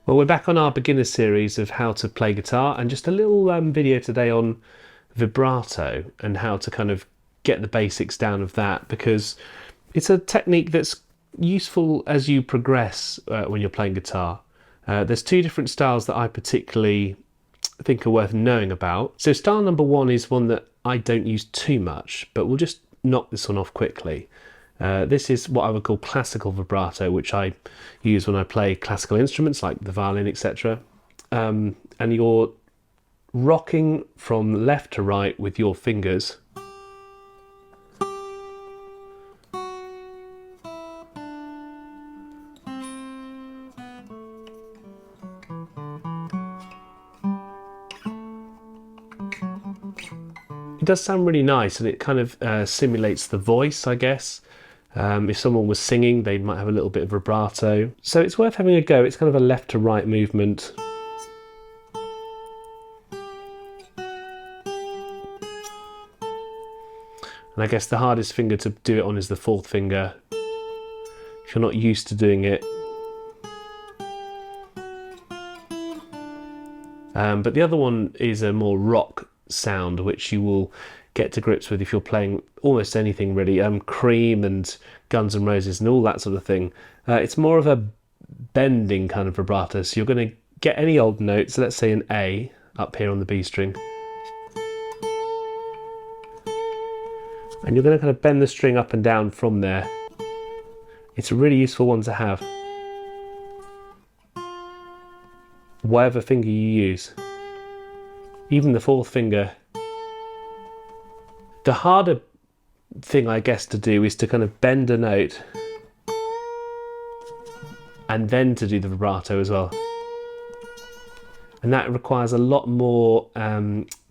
Well, we're back on our beginner series of how to play guitar, and just a little video today on vibrato and how to kind of get the basics down of that, because it's a technique that's useful as you progress when you're playing guitar. There's two different styles that I particularly think are worth knowing about. So style number one is one that I don't use too much, but we'll just knock this one off quickly. This is what I would call classical vibrato, which I use when I play classical instruments like the violin, etc. And you're rocking from left to right with your fingers. It does sound really nice, and it kind of simulates the voice, I guess. If someone was singing, they might have a little bit of vibrato. So it's worth having a go. It's kind of a left to right movement. And I guess the hardest finger to do it on is the fourth finger, if you're not used to doing it. But the other one is a more rock sound, which you will get to grips with if you're playing almost anything really, Cream and Guns N' Roses and all that sort of thing. It's more of a bending kind of vibrato, so you're going to get any old note, so let's say an A up here on the B string, and you're going to kind of bend the string up and down from there. It's a really useful one to have, whatever finger you use, even the fourth finger. The harder thing, I guess, to do is to kind of bend a note and then to do the vibrato as well. And that requires a lot more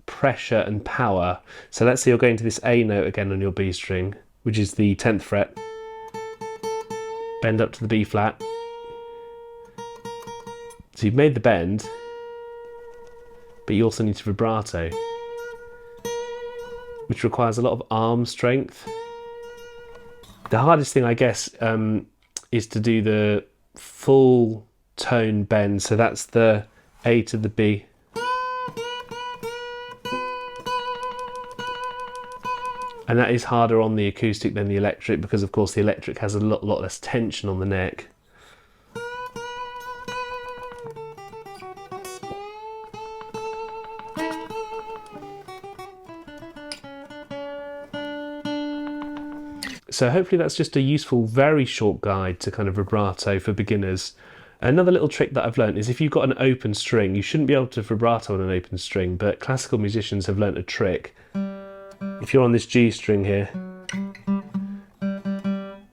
pressure and power. So let's say you're going to this A note again on your B string, which is the 10th fret. Bend up to the B flat. So you've made the bend, but you also need to vibrato, which requires a lot of arm strength. The hardest thing, I guess, is to do the full tone bend. So that's the A to the B. And that is harder on the acoustic than the electric, because of course the electric has a lot less tension on the neck. So hopefully that's just a useful, very short guide to kind of vibrato for beginners. Another little trick that I've learned is if you've got an open string, you shouldn't be able to vibrato on an open string, but classical musicians have learnt a trick. If you're on this G string here,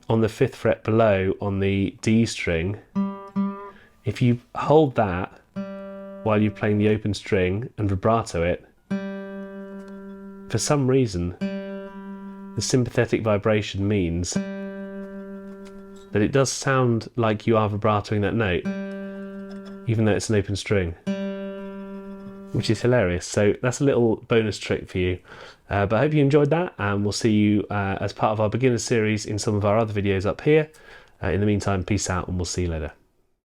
on the 5th fret below on the D string, if you hold that while you're playing the open string and vibrato it, for some reason, the sympathetic vibration means that it does sound like you are vibratoing that note, even though it's an open string, which is hilarious. So that's a little bonus trick for you. But I hope you enjoyed that, and we'll see you as part of our beginner series in some of our other videos up here. In the meantime, peace out, and we'll see you later.